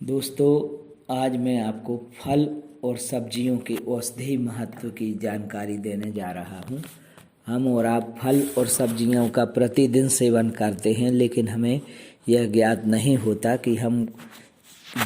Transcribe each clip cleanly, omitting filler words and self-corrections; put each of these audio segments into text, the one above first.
दोस्तों, आज मैं आपको फल और सब्जियों के औषधीय महत्व की जानकारी देने जा रहा हूँ। हम और आप फल और सब्जियों का प्रतिदिन सेवन करते हैं, लेकिन हमें यह ज्ञात नहीं होता कि हम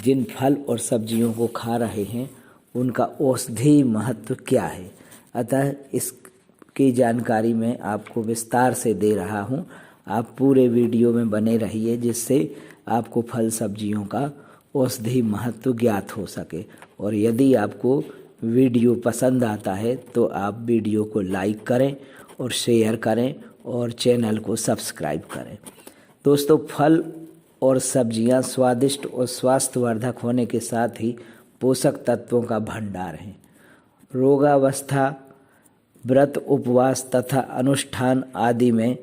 जिन फल और सब्जियों को खा रहे हैं उनका औषधीय महत्व क्या है। अतः इसकी जानकारी मैं आपको विस्तार से दे रहा हूँ। आप पूरे वीडियो में बने रहिए, जिससे आपको फल सब्जियों का औषधीय महत्व ज्ञात हो सके। और यदि आपको वीडियो पसंद आता है तो आप वीडियो को लाइक करें और शेयर करें और चैनल को सब्सक्राइब करें। दोस्तों, फल और सब्जियां स्वादिष्ट और स्वास्थ्यवर्धक होने के साथ ही पोषक तत्वों का भंडार हैं। रोगावस्था, व्रत, उपवास तथा अनुष्ठान आदि में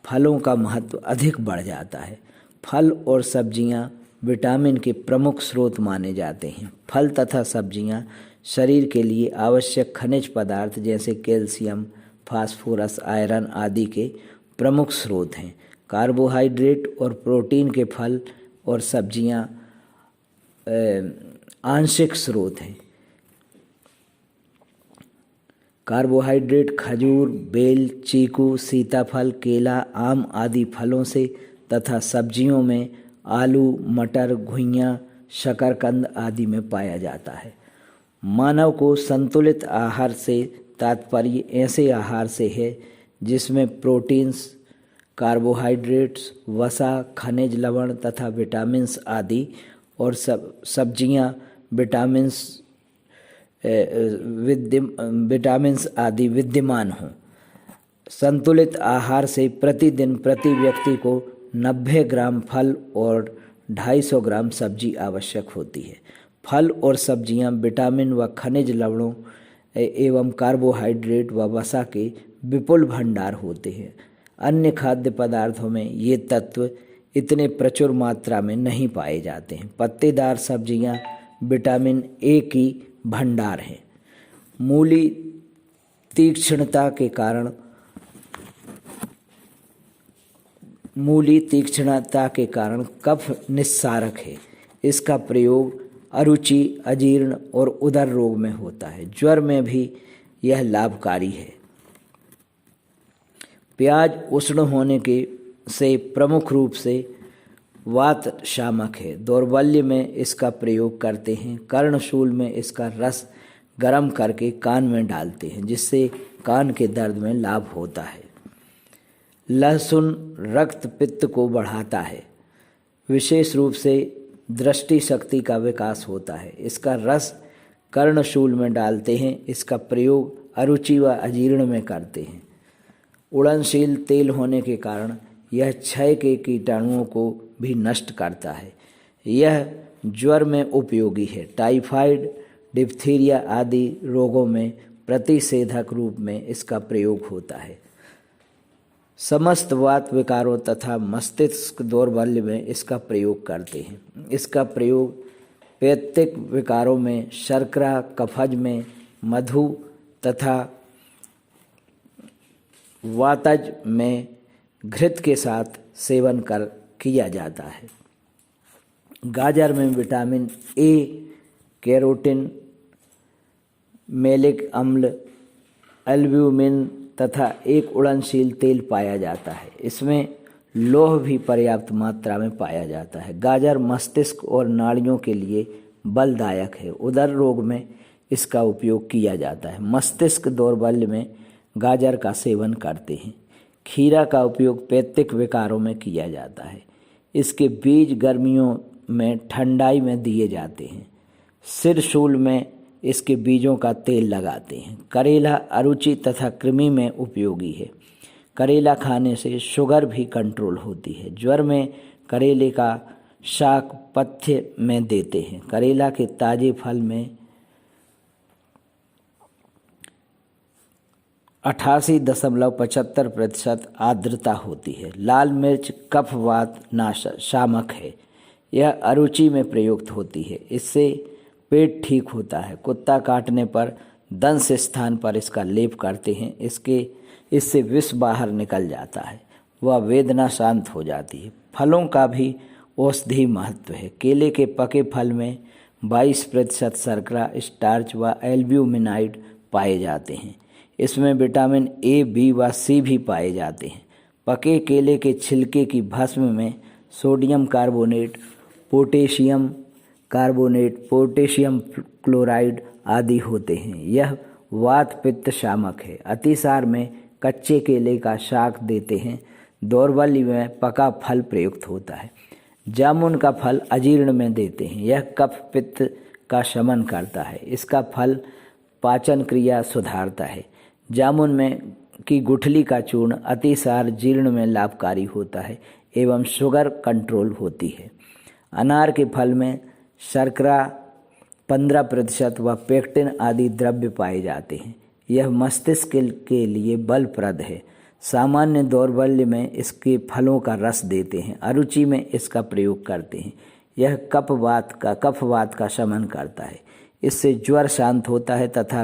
फलों का महत्व अधिक बढ़ जाता है। फल और सब्जियां विटामिन के प्रमुख स्रोत माने जाते हैं। फल तथा सब्जियां शरीर के लिए आवश्यक खनिज पदार्थ जैसे कैल्शियम, फास्फोरस, आयरन आदि के प्रमुख स्रोत हैं। कार्बोहाइड्रेट और प्रोटीन के फल और सब्जियां आंशिक स्रोत हैं। कार्बोहाइड्रेट खजूर, बेल, चीकू, सीताफल, केला, आम आदि फलों से तथा सब्जियों में आलू, मटर, घुइयाँ, शकरकंद आदि में पाया जाता है। मानव को संतुलित आहार से तात्पर्य ऐसे आहार से है जिसमें प्रोटीन्स, कार्बोहाइड्रेट्स, वसा, खनिज लवण तथा विटामिन्स आदि और सब्जियां विटामिन्स आदि विद्यमान हों। संतुलित आहार से प्रतिदिन प्रति व्यक्ति को 90 ग्राम फल और 250 ग्राम सब्जी आवश्यक होती है। फल और सब्जियां विटामिन व खनिज लवणों एवं कार्बोहाइड्रेट व वसा के विपुल भंडार होते हैं। अन्य खाद्य पदार्थों में ये तत्व इतने प्रचुर मात्रा में नहीं पाए जाते हैं। पत्तेदार सब्जियां विटामिन ए की भंडार हैं। मूली तीक्ष्णता के कारण कफ निस्सारक है। इसका प्रयोग अरुचि, अजीर्ण और उदर रोग में होता है। ज्वर में भी यह लाभकारी है। प्याज उष्ण होने से प्रमुख रूप से वात शामक है। दौर्बल्य में इसका प्रयोग करते हैं। कर्णशूल में इसका रस गर्म करके कान में डालते हैं, जिससे कान के दर्द में लाभ होता है। लहसुन रक्त पित्त को बढ़ाता है। विशेष रूप से दृष्टि शक्ति का विकास होता है। इसका रस कर्णशूल में डालते हैं। इसका प्रयोग अरुचि व अजीर्ण में करते हैं। उड़नशील तेल होने के कारण यह क्षय के कीटाणुओं को भी नष्ट करता है। यह ज्वर में उपयोगी है। टाइफाइड, डिप्थीरिया आदि रोगों में प्रतिषेधक रूप में इसका प्रयोग होता है। समस्त वात विकारों तथा मस्तिष्क दौर्बल्य में इसका प्रयोग करते हैं। इसका प्रयोग पैत्तिक विकारों में, शर्करा, कफज में, मधु तथा वातज में घृत के साथ सेवन किया जाता है। गाजर में विटामिन ए, कैरोटीन, मैलिक अम्ल, एल्ब्यूमिन तथा एक उड़नशील तेल पाया जाता है। इसमें लौह भी पर्याप्त मात्रा में पाया जाता है। गाजर मस्तिष्क और नाड़ियों के लिए बलदायक है। उदर रोग में इसका उपयोग किया जाता है। मस्तिष्क दौर्बल्य में गाजर का सेवन करते हैं। खीरा का उपयोग पैत्तिक विकारों में किया जाता है। इसके बीज गर्मियों में ठंडाई में दिए जाते हैं। सिरशूल में इसके बीजों का तेल लगाते हैं। करेला अरुचि तथा कृमि में उपयोगी है। करेला खाने से शुगर भी कंट्रोल होती है। ज्वर में करेले का शाक पथ्य में देते हैं। करेला के ताजे फल में 88.75% आर्द्रता होती है। लाल मिर्च कफवात नाशक शामक है। यह अरुचि में प्रयुक्त होती है। इससे पेट ठीक होता है। कुत्ता काटने पर दंश स्थान पर इसका लेप करते हैं। इससे विष बाहर निकल जाता है। व वेदना शांत हो जाती है। फलों का भी औषधीय महत्व है। केले के पके फल में 22% शर्करा, स्टार्च व एल्ब्यूमिनाइड पाए जाते हैं। इसमें विटामिन ए, बी व सी भी पाए जाते हैं। पके केले के छिलके की भस्म में sodium carbonate, potassium carbonate, potassium chloride आदि होते हैं। यह वात पित्त शामक है। अतिसार में कच्चे केले का शाक देते हैं। दौर्बल्य में पका फल प्रयुक्त होता है। जामुन का फल अजीर्ण में देते हैं। यह कफ पित्त का शमन करता है। इसका फल पाचन क्रिया सुधारता है। जामुन में की गुठली का चूर्ण अतिसार जीर्ण में लाभकारी होता है एवं शुगर कंट्रोल होती है। अनार के फल में शर्करा 15% व पेक्टिन आदि द्रव्य पाए जाते हैं। यह मस्तिष्क के लिए बलप्रद है। सामान्य दौर्बल्य में इसके फलों का रस देते हैं। अरुचि में इसका प्रयोग करते हैं। यह कफवात का शमन करता है। इससे ज्वर शांत होता है तथा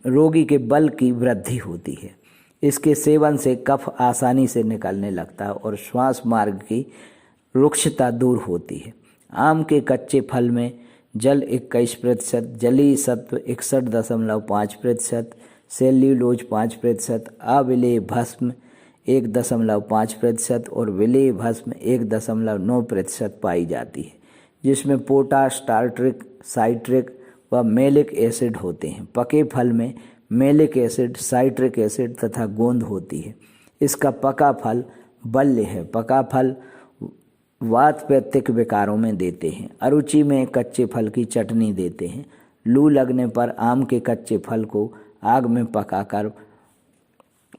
रोगी के बल की वृद्धि होती है। इसके सेवन से कफ आसानी से निकलने लगता है और श्वास मार्ग की रुक्षता दूर होती है। आम के कच्चे फल में जल 21%, जलीय सत्व 61.5%, सेल्यूलोज 5%, अविलेय भस्म 1.5% और विलेय भस्म 1.9% पाई जाती है, जिसमें पोटाश, टार्ट्रिक, साइट्रिक व मेलिक एसिड होते हैं। पके फल में मेलिक एसिड, साइट्रिक एसिड तथा गोंद होती है। इसका पका फल बल्य है। पका फल वातपित्तिक विकारों में देते हैं। अरुचि में कच्चे फल की चटनी देते हैं। लू लगने पर आम के कच्चे फल को आग में पकाकर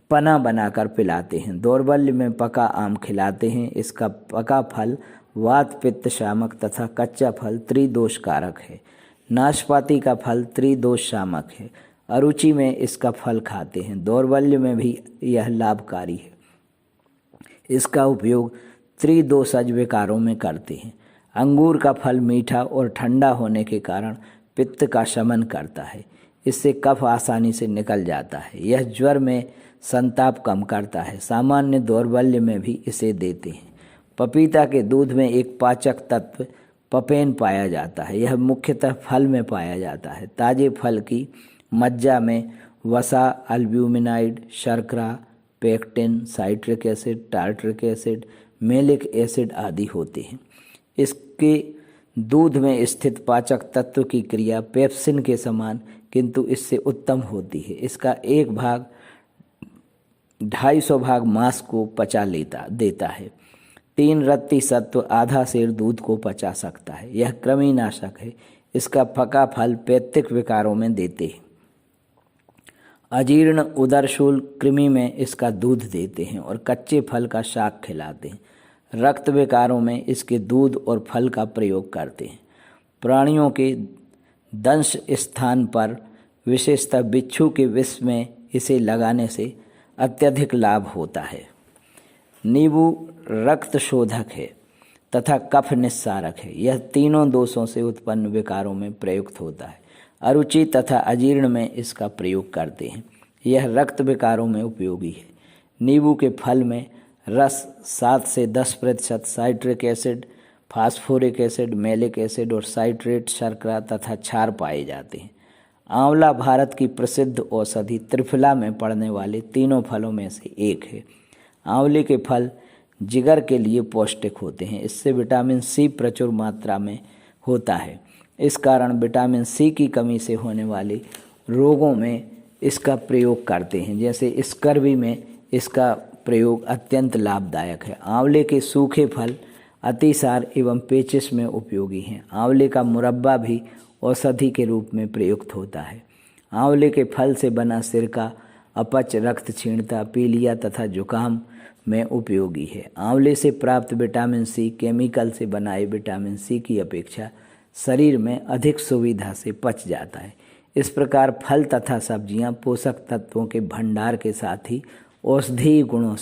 पना बनाकर पिलाते हैं। दौर्बल्य में पका आम खिलाते हैं। इसका पका फल वात पित्त शामक तथा कच्चा फल त्रिदोषकारक है। नाशपाती का फल त्रिदोष शामक है। अरुचि में इसका फल खाते हैं। दौर्बल्य में भी यह लाभकारी है। इसका उपयोग त्रिदोषज विकारों में करते हैं। अंगूर का फल मीठा और ठंडा होने के कारण पित्त का शमन करता है। इससे कफ आसानी से निकल जाता है। यह ज्वर में संताप कम करता है। सामान्य दौर्बल्य में भी इसे देते हैं। पपीता के दूध में एक पाचक तत्व पपेन पाया जाता है। यह मुख्यतः फल में पाया जाता है। ताजे फल की मज्जा में वसा, अल्ब्यूमिनाइड, शर्करा, pectin, citric acid, tartaric acid, malic acid आदि होते हैं। इसके दूध में स्थित पाचक तत्व की क्रिया पेप्सिन के समान किंतु इससे उत्तम होती है। इसका 1/250 भाग मांस को पचा देता है। 3 रत्ती सत्व आधा सेर दूध को पचा सकता है। यह कृमिनाशक है। इसका पका फल पैत्तिक विकारों में देते हैं। अजीर्ण, उदरशूल कृमि में इसका दूध देते हैं और कच्चे फल का शाक खिलाते हैं। रक्त विकारों में इसके दूध और फल का प्रयोग करते हैं। प्राणियों के दंश स्थान पर विशेषतः बिच्छू के विष में इसे लगाने से अत्यधिक लाभ होता है। नींबू रक्त शोधक है तथा कफ निस्सारक है। यह तीनों दोषों से उत्पन्न विकारों में प्रयुक्त होता है। अरुचि तथा अजीर्ण में इसका प्रयोग करते हैं। यह रक्त विकारों में उपयोगी है। नींबू के फल में रस 7 से 10% citric acid, phosphoric acid, malic acid और साइट्रेट, शर्करा तथा क्षार पाए जाते हैं। आंवला भारत की प्रसिद्ध औषधि त्रिफला में पड़ने वाले तीनों फलों में से एक है। आंवले के फल जिगर के लिए पौष्टिक होते हैं। इससे विटामिन सी प्रचुर मात्रा में होता है। इस कारण विटामिन सी की कमी से होने वाले रोगों में इसका प्रयोग करते हैं। जैसे स्कर्वी में इसका प्रयोग अत्यंत लाभदायक है। आंवले के सूखे फल अतिसार एवं पेचिश में उपयोगी हैं। आंवले का मुरब्बा भी औषधि के रूप में प्रयुक्त होता है। आंवले के फल से बना सिरका अपच, रक्त क्षीणता, पीलिया तथा जुकाम में उपयोगी है। आंवले से प्राप्त विटामिन सी केमिकल से बनाए विटामिन सी की अपेक्षा शरीर में अधिक सुविधा से पच जाता है। इस प्रकार फल तथा सब्जियां पोषक तत्वों के भंडार के साथ ही औषधीय गुणों